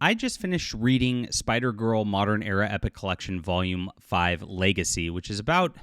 I just finished reading Spider-Girl Modern Era Epic Collection Volume 5 Legacy, which is about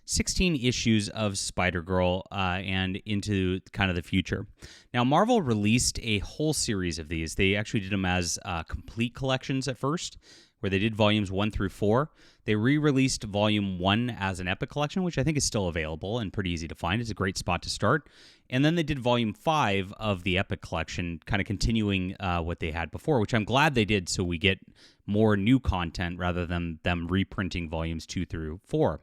16 issues of Spider-Girl and into kind of the future. Now, Marvel released a whole series of these. They actually did them as complete collections at first, where they did volumes 1 through 4. They re-released volume 1 as an Epic collection, which I think is still available and pretty easy to find. It's a great spot to start. And then they did volume 5 of the Epic collection, kind of continuing what they had before, which I'm glad they did, so we get more new content rather than them reprinting volumes 2 through 4.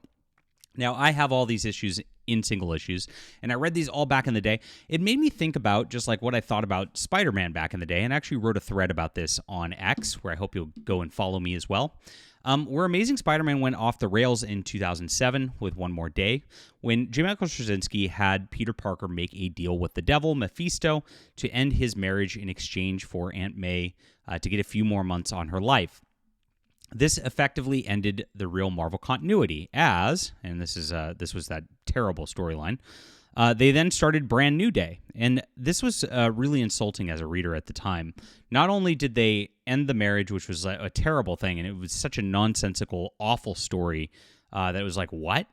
Now, I have all these issues in single issues, and I read these all back in the day. It made me think about just like what I thought about Spider-Man back in the day, and actually wrote a thread about this on X, where I hope you'll go and follow me as well. Where Amazing Spider-Man went off the rails in 2007 with One More Day, when J. Michael Straczynski had Peter Parker make a deal with the devil, Mephisto, to end his marriage in exchange for Aunt May to get a few more months on her life. This effectively ended the real Marvel continuity as, and this was that terrible storyline, they then started Brand New Day. And this was really insulting as a reader at the time. Not only did they end the marriage, which was a terrible thing, and it was such a nonsensical, awful story that it was like, what?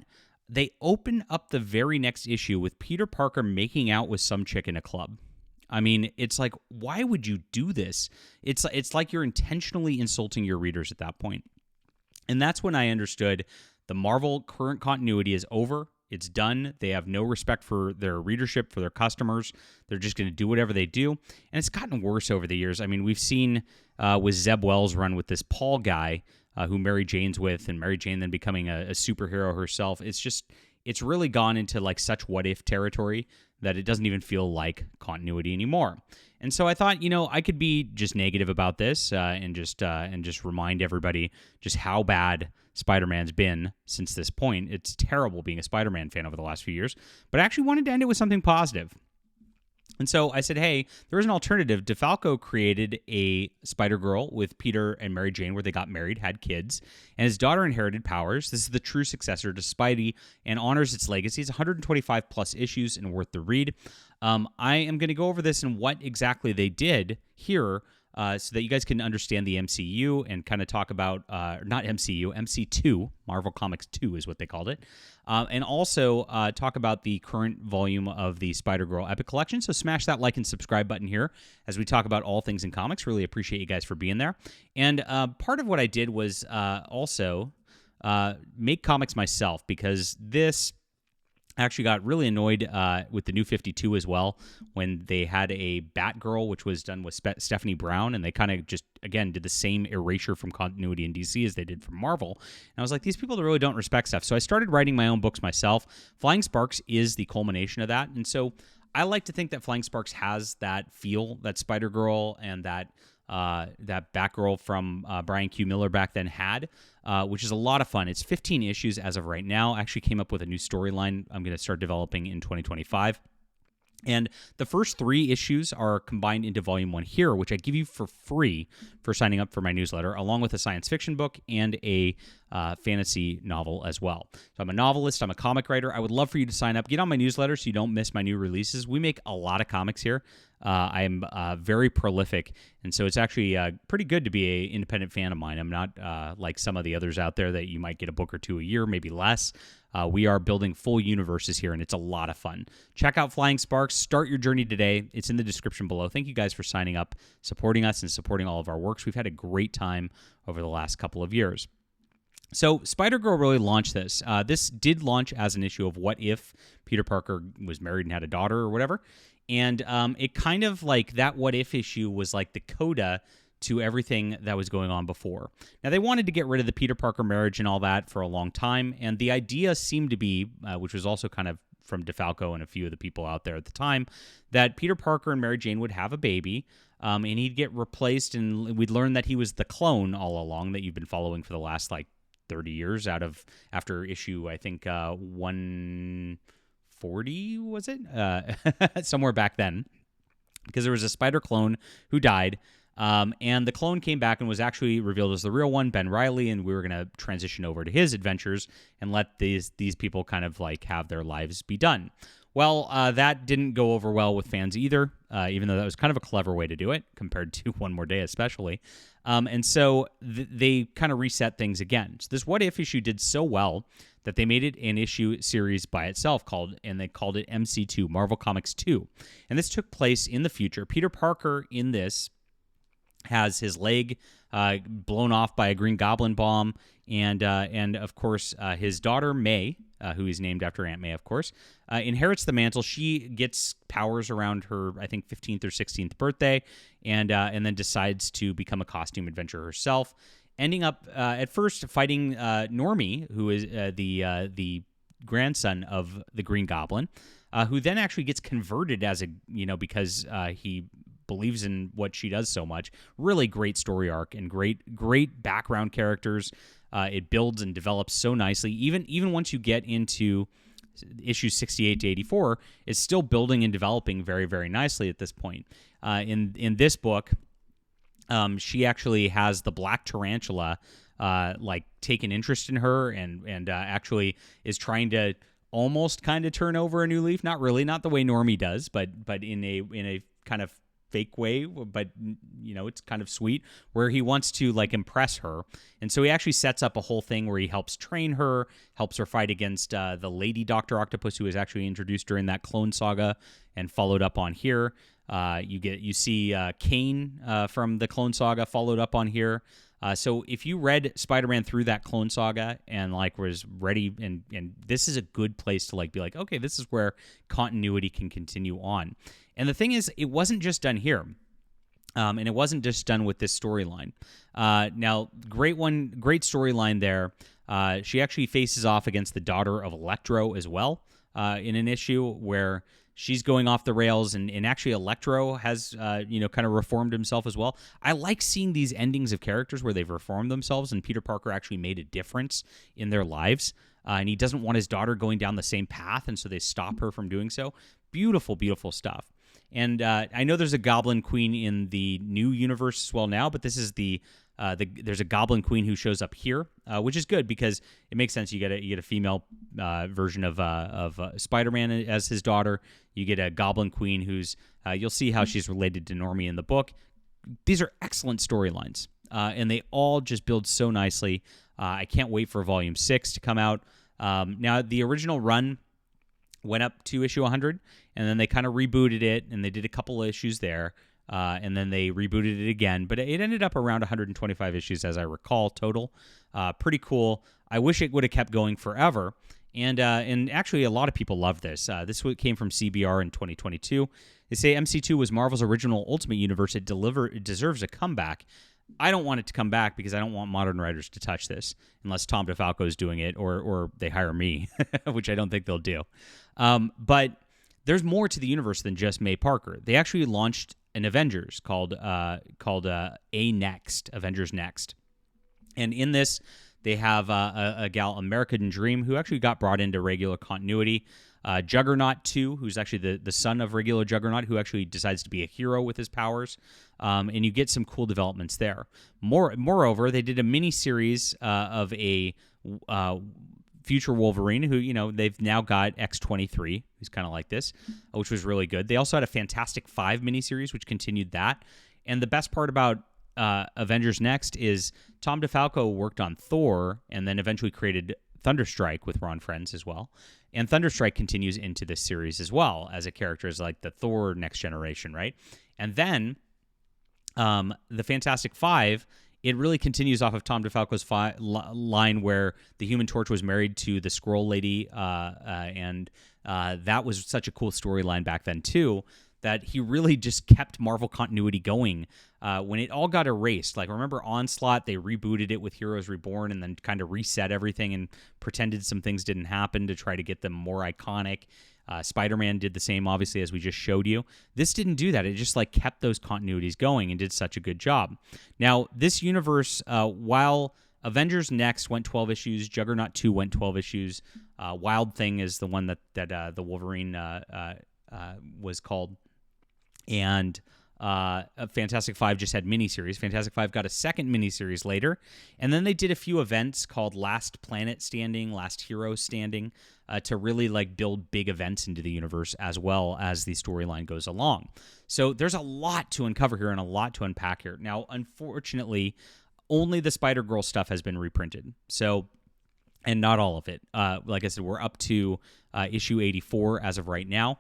They open up the very next issue with Peter Parker making out with some chick in a club. I mean, it's like, why would you do this? It's like you're intentionally insulting your readers at that point. And that's when I understood the Marvel current continuity is over. It's done. They have no respect for their readership, for their customers. They're just going to do whatever they do. And it's gotten worse over the years. I mean, we've seen with Zeb Wells run with this Paul guy who Mary Jane's with, and Mary Jane then becoming a superhero herself. It's really gone into like such what-if territory that it doesn't even feel like continuity anymore. And so I thought, I could be just negative about this and just remind everybody just how bad Spider-Man's been since this point. It's terrible being a Spider-Man fan over the last few years, but I actually wanted to end it with something positive. And so I said, hey, there is an alternative. DeFalco created a Spider-Girl with Peter and Mary Jane where they got married, had kids, and his daughter inherited powers. This is the true successor to Spidey and honors its legacy. It's 125 plus issues and worth the read. I am going to go over this and what exactly they did here so that you guys can understand the MCU and kind of talk about, not MCU, MC2, Marvel Comics 2 is what they called it, and also talk about the current volume of the Spider-Girl Epic Collection. So smash that like and subscribe button here as we talk about all things in comics. Really appreciate you guys for being there. And part of what I did was also make comics myself, because this actually got really annoyed with the New 52 as well when they had a Batgirl, which was done with Stephanie Brown, and they kind of just, again, did the same erasure from continuity in DC as they did from Marvel. And I was like, these people really don't respect stuff. So I started writing my own books myself. Flying Sparks is the culmination of that. And so I like to think that Flying Sparks has that feel that Spider-Girl and that Batgirl from Brian Q. Miller back then had, which is a lot of fun. It's 15 issues as of right now. I actually came up with a new storyline I'm going to start developing in 2025. And the first 3 issues are combined into Volume 1 here, which I give you for free for signing up for my newsletter, along with a science fiction book and a fantasy novel as well. So I'm a novelist. I'm a comic writer. I would love for you to sign up. Get on my newsletter so you don't miss my new releases. We make a lot of comics here. I'm very prolific, and so it's actually pretty good to be an independent fan of mine. I'm not like some of the others out there that you might get a book or 2 a year, maybe less. We are building full universes here, and it's a lot of fun. Check out Flying Sparks. Start your journey today. It's in the description below. Thank you guys for signing up, supporting us, and supporting all of our works. We've had a great time over the last couple of years. So Spider-Girl really launched this. This did launch as an issue of what if Peter Parker was married and had a daughter or whatever. And it kind of like that what if issue was like the coda to everything that was going on before. Now, they wanted to get rid of the Peter Parker marriage and all that for a long time, and the idea seemed to be, which was also kind of from DeFalco and a few of the people out there at the time, that Peter Parker and Mary Jane would have a baby, and he'd get replaced, and we'd learn that he was the clone all along that you've been following for the last, 30 years after issue, I think, 140, was it? Somewhere back then, because there was a spider clone who died, and the clone came back and was actually revealed as the real one, Ben Reilly, and we were going to transition over to his adventures and let these people kind of have their lives be done. Well, that didn't go over well with fans either, even though that was kind of a clever way to do it compared to One More Day especially. And so they kind of reset things again. So this What If issue did so well that they made it an issue series by itself and they called it MC2, Marvel Comics 2. And this took place in the future. Peter Parker in this has his leg blown off by a Green Goblin bomb, and of course his daughter May, who is named after Aunt May, of course, inherits the mantle. She gets powers around her, I think, 15th or 16th birthday, and then decides to become a costume adventurer herself, ending up at first fighting Normie, who is the grandson of the Green Goblin, who then actually gets converted as because he believes in what she does so much. Really great story arc and great background characters. It builds and develops so nicely. Even once you get into issues 68 to 84, it's still building and developing very, very nicely at this point. In this book, she actually has the Black Tarantula take an interest in her and actually is trying to almost kind of turn over a new leaf. Not really, not the way Normie does, but in a kind of fake way, but it's kind of sweet, where he wants to impress her. And so he actually sets up a whole thing where he helps train her, helps her fight against the Lady Dr. Octopus, who was actually introduced during that Clone Saga and followed up on here. You see Kane from the Clone Saga followed up on here. So if you read Spider-Man through that Clone Saga and was ready, and this is a good place to be okay, this is where continuity can continue on. And the thing is, it wasn't just done here. And it wasn't just done with this storyline. Now, great storyline there. She actually faces off against the daughter of Electro as well in an issue where she's going off the rails, and actually Electro has, kind of reformed himself as well. I like seeing these endings of characters where they've reformed themselves and Peter Parker actually made a difference in their lives. And he doesn't want his daughter going down the same path, and so they stop her from doing so. Beautiful, beautiful stuff. And I know there's a Goblin Queen in the new universe as well now, but this is there's a Goblin Queen who shows up here, which is good because it makes sense. You get a female version of Spider-Man as his daughter. You get a Goblin Queen who's you'll see how she's related to Normie in the book. These are excellent storylines, and they all just build so nicely. I can't wait for Volume 6 to come out. Now, the original run went up to issue 100, and then they kind of rebooted it, and they did a couple of issues there, and then they rebooted it again. But it ended up around 125 issues, as I recall, total. Pretty cool. I wish it would have kept going forever. And actually, a lot of people love this. This came from CBR in 2022. They say MC2 was Marvel's original Ultimate Universe. It deserves a comeback. I don't want it to come back because I don't want modern writers to touch this unless Tom DeFalco is doing it or they hire me, which I don't think they'll do. But there's more to the universe than just May Parker. They actually launched an Avengers called Avengers Next. And in this, they have a gal, American Dream, who actually got brought into regular continuity. Juggernaut 2, who's actually the son of regular Juggernaut, who actually decides to be a hero with his powers. And you get some cool developments there. Moreover, they did a mini-series of a future Wolverine, who, they've now got X-23, who's kind of like this, which was really good. They also had a Fantastic Five miniseries, which continued that. And the best part about Avengers Next is Tom DeFalco worked on Thor and then eventually created Thunderstrike with Ron Frenz as well. And Thunderstrike continues into this series as well as a character as the Thor Next Generation, right? And then the Fantastic Five, it really continues off of Tom DeFalco's line where the Human Torch was married to the Skrull Lady, and that was such a cool storyline back then too, that he really just kept Marvel continuity going when it all got erased. Remember Onslaught? They rebooted it with Heroes Reborn and then kind of reset everything and pretended some things didn't happen to try to get them more iconic. Spider-Man did the same, obviously, as we just showed you. This didn't do that. It just kept those continuities going and did such a good job. Now, this universe, while Avengers Next went 12 issues, Juggernaut 2 went 12 issues, Wild Thing is the one that the Wolverine was called, and Fantastic Five just had miniseries. Fantastic Five got a second miniseries later, and then they did a few events called Last Planet Standing, Last Hero Standing, to really like build big events into the universe as well as the storyline goes along. So there's a lot to uncover here and a lot to unpack here. Now, unfortunately, only the Spider-Girl stuff has been reprinted. So, and not all of it. Like I said, we're up to issue 84 as of right now.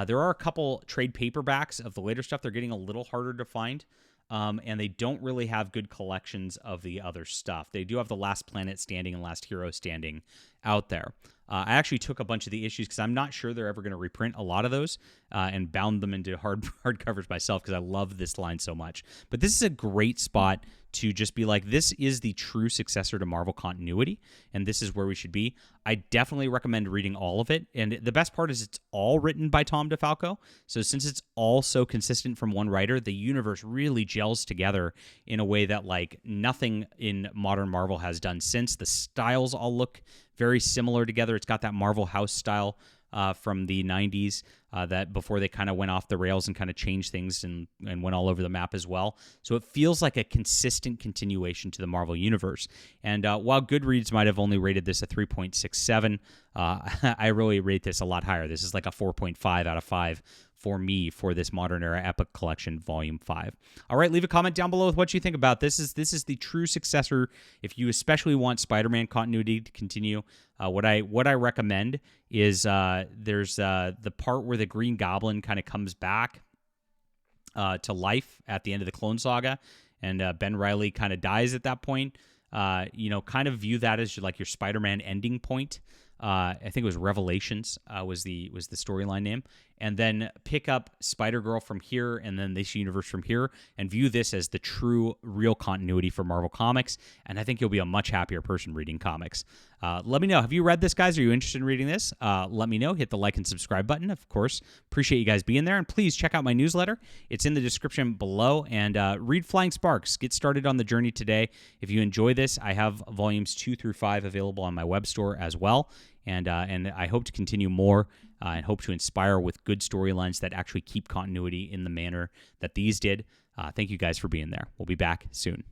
There are a couple trade paperbacks of the later stuff. They're getting a little harder to find, and they don't really have good collections of the other stuff. They do have the Last Planet Standing and Last Hero Standing out there. I actually took a bunch of the issues because I'm not sure they're ever going to reprint a lot of those and bound them into hardcovers myself because I love this line so much. But this is a great spot to just be like, this is the true successor to Marvel continuity, and this is where we should be. I definitely recommend reading all of it, and the best part is it's all written by Tom DeFalco, so since it's all so consistent from one writer, the universe really gels together in a way that like nothing in modern Marvel has done since. The styles all look very similar together. It's got that Marvel House style from the 90s that before they kind of went off the rails and kind of changed things and went all over the map as well. So it feels like a consistent continuation to the Marvel Universe. And while Goodreads might have only rated this a 3.67, I really rate this a lot higher. This is like a 4.5 out of 5 for me for this Modern Era Epic Collection Volume 5. All right, leave a comment down below with what you think about this. This is the true successor if you especially want Spider-Man continuity to continue. What I recommend is there's the part where the Green Goblin kind of comes back to life at the end of the Clone Saga, and Ben Reilly kind of dies at that point. Kind of view that as like your Spider-Man ending point. I think it was Revelations was the storyline name, and then pick up Spider-Girl from here and then this universe from here and view this as the true real continuity for Marvel Comics, and I think you'll be a much happier person reading comics. Let me know. Have you read this, guys? Are you interested in reading this? Let me know. Hit the like and subscribe button, of course. Appreciate you guys being there, and please check out my newsletter. It's in the description below, and read Flying Sparks. Get started on the journey today. If you enjoy this, I have volumes 2 through 5 available on my web store as well. And I hope to continue more and hope to inspire with good storylines that actually keep continuity in the manner that these did. Thank you guys for being there. We'll be back soon.